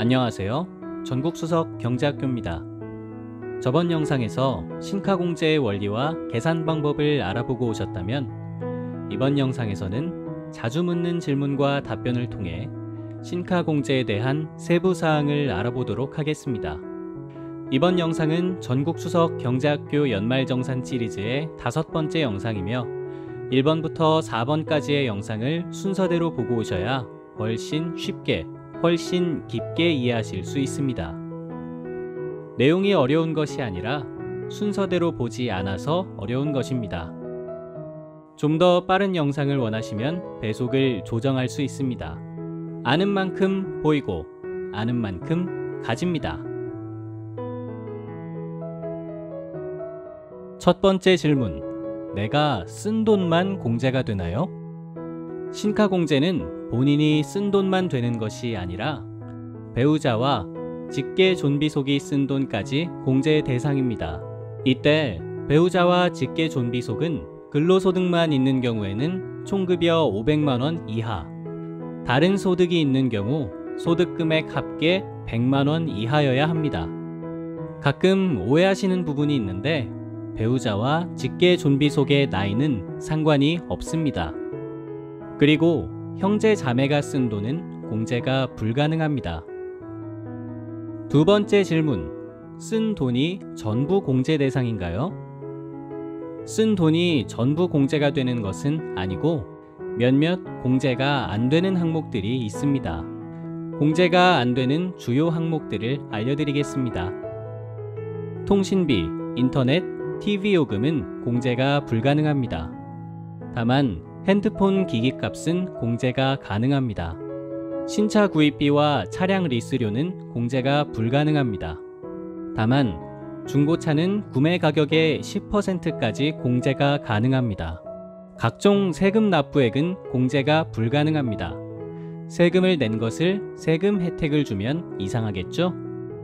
안녕하세요. 전국수석 경제학교입니다. 저번 영상에서 신카공제의 원리와 계산 방법을 알아보고 오셨다면 이번 영상에서는 자주 묻는 질문과 답변을 통해 신카공제에 대한 세부 사항을 알아보도록 하겠습니다. 이번 영상은 전국수석 경제학교 연말정산 시리즈의 5번째 영상이며 1번부터 4번까지의 영상을 순서대로 보고 오셔야 훨씬 쉽게 훨씬 깊게 이해하실 수 있습니다. 내용이 어려운 것이 아니라 순서대로 보지 않아서 어려운 것입니다. 좀 더 빠른 영상을 원하시면 배속을 조정할 수 있습니다. 아는 만큼 보이고 아는 만큼 가집니다. 첫 번째 질문. 내가 쓴 돈만 공제가 되나요? 신카공제는 본인이 쓴 돈만 되는 것이 아니라 배우자와 직계존비속이 쓴 돈까지 공제 대상입니다. 이때 배우자와 직계존비속은 근로소득만 있는 경우에는 총급여 500만원 이하, 다른 소득이 있는 경우 소득금액 합계 100만원 이하여야 합니다. 가끔 오해하시는 부분이 있는데 배우자와 직계존비속의 나이는 상관이 없습니다. 그리고 형제 자매가 쓴 돈은 공제가 불가능합니다. 두 번째 질문. 쓴 돈이 전부 공제 대상인가요? 쓴 돈이 전부 공제가 되는 것은 아니고 몇몇 공제가 안 되는 항목들이 있습니다. 공제가 안 되는 주요 항목들을 알려드리겠습니다. 통신비, 인터넷, TV 요금은 공제가 불가능합니다. 다만 핸드폰 기기값은 공제가 가능합니다. 신차 구입비와 차량 리스료는 공제가 불가능합니다. 다만 중고차는 구매 가격의 10%까지 공제가 가능합니다. 각종 세금 납부액은 공제가 불가능합니다. 세금을 낸 것을 세금 혜택을 주면 이상하겠죠?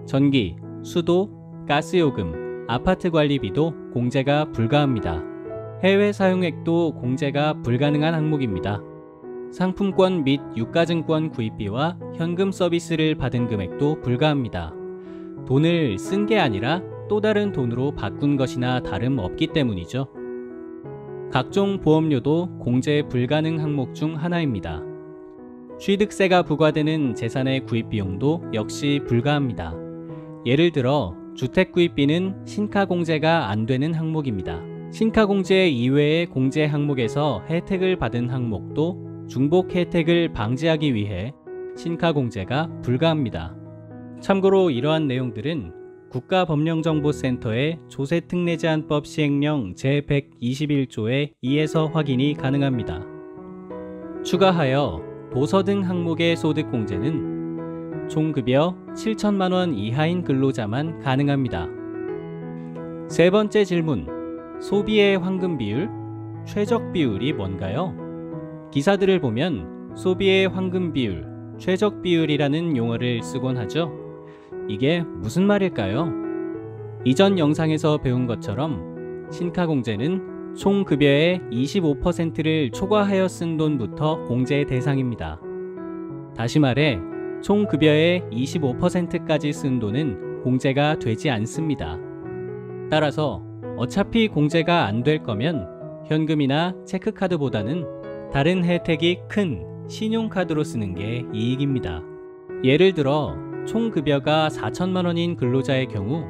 전기, 수도, 가스요금, 아파트 관리비도 공제가 불가합니다. 해외 사용액도 공제가 불가능한 항목입니다. 상품권 및 유가증권 구입비와 현금 서비스를 받은 금액도 불가합니다. 돈을 쓴 게 아니라 또 다른 돈으로 바꾼 것이나 다름없기 때문이죠. 각종 보험료도 공제 불가능 항목 중 하나입니다. 취득세가 부과되는 재산의 구입비용도 역시 불가합니다. 예를 들어 주택 구입비는 신카공제가 안 되는 항목입니다. 신카공제 이외의 공제 항목에서 혜택을 받은 항목도 중복 혜택을 방지하기 위해 신카공제가 불가합니다. 참고로 이러한 내용들은 국가법령정보센터의 조세특례제한법 시행령 제121조의 2에서 확인이 가능합니다. 추가하여 도서 등 항목의 소득공제는 총급여 7천만원 이하인 근로자만 가능합니다. 세 번째 질문. 소비의 황금 비율, 최적 비율이 뭔가요? 기사들을 보면 소비의 황금 비율, 최적 비율이라는 용어를 쓰곤 하죠. 이게 무슨 말일까요? 이전 영상에서 배운 것처럼 신카공제는 총급여의 25%를 초과하여 쓴 돈부터 공제 대상입니다. 다시 말해 총급여의 25%까지 쓴 돈은 공제가 되지 않습니다. 따라서 어차피 공제가 안 될 거면 현금이나 체크카드보다는 다른 혜택이 큰 신용카드로 쓰는 게 이익입니다. 예를 들어 총급여가 4천만원인 근로자의 경우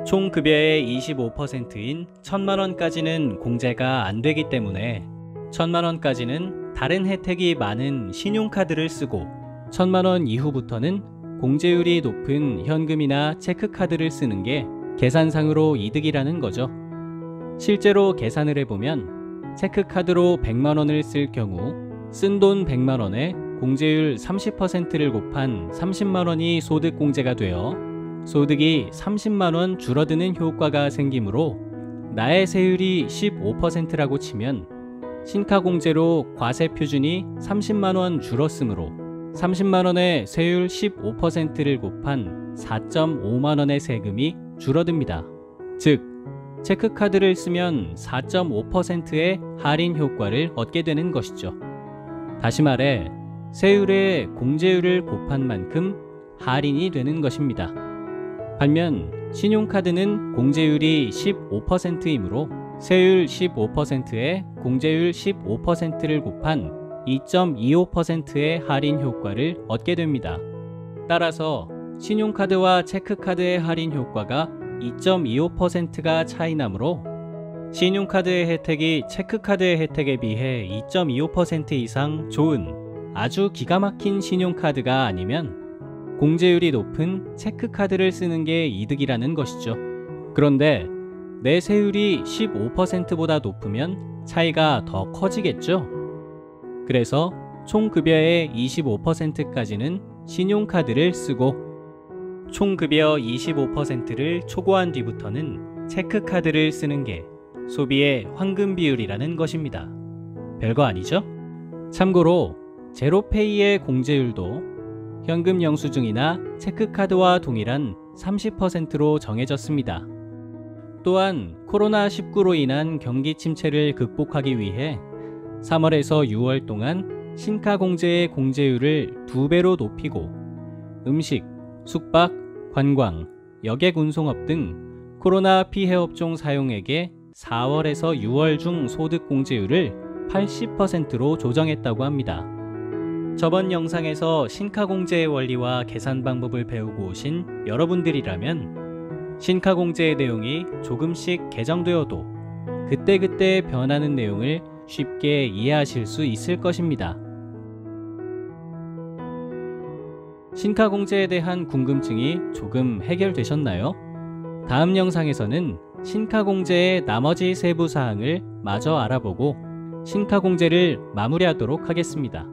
총급여의 25%인 1천만원까지는 공제가 안 되기 때문에 1천만원까지는 다른 혜택이 많은 신용카드를 쓰고 1천만원 이후부터는 공제율이 높은 현금이나 체크카드를 쓰는 게 계산상으로 이득이라는 거죠. 실제로 계산을 해보면 체크카드로 100만원을 쓸 경우 쓴 돈 100만원에 공제율 30%를 곱한 30만원이 소득공제가 되어 소득이 30만원 줄어드는 효과가 생기므로 나의 세율이 15%라고 치면 신카공제로 과세표준이 30만원 줄었으므로 30만원에 세율 15%를 곱한 4.5만원의 세금이 줄어듭니다. 즉, 체크카드를 쓰면 4.5%의 할인 효과를 얻게 되는 것이죠. 다시 말해 세율에 공제율을 곱한 만큼 할인이 되는 것입니다. 반면 신용카드는 공제율이 15%이므로 세율 15%에 공제율 15%를 곱한 2.25%의 할인 효과를 얻게 됩니다. 따라서 신용카드와 체크카드의 할인 효과가 2.25%가 차이 나므로 신용카드의 혜택이 체크카드의 혜택에 비해 2.25% 이상 좋은 아주 기가 막힌 신용카드가 아니면 공제율이 높은 체크카드를 쓰는 게 이득이라는 것이죠. 그런데 내 세율이 15%보다 높으면 차이가 더 커지겠죠? 그래서 총 급여의 25%까지는 신용카드를 쓰고 총 급여 25%를 초과한 뒤부터는 체크카드를 쓰는 게 소비의 황금 비율이라는 것입니다. 별거 아니죠? 참고로 제로페이의 공제율도 현금 영수증이나 체크카드와 동일한 30%로 정해졌습니다. 또한 코로나19로 인한 경기 침체를 극복하기 위해 3월에서 6월 동안 신카공제의 공제율을 2배로 높이고 음식, 숙박, 관광, 여객운송업 등 코로나 피해업종 사용액의 4월에서 6월 중 소득공제율을 80%로 조정했다고 합니다. 저번 영상에서 신카공제의 원리와 계산 방법을 배우고 오신 여러분들이라면 신카공제의 내용이 조금씩 개정되어도 그때그때 변하는 내용을 쉽게 이해하실 수 있을 것입니다. 신카공제에 대한 궁금증이 조금 해결되셨나요? 다음 영상에서는 신카공제의 나머지 세부 사항을 마저 알아보고 신카공제를 마무리하도록 하겠습니다.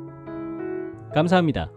감사합니다.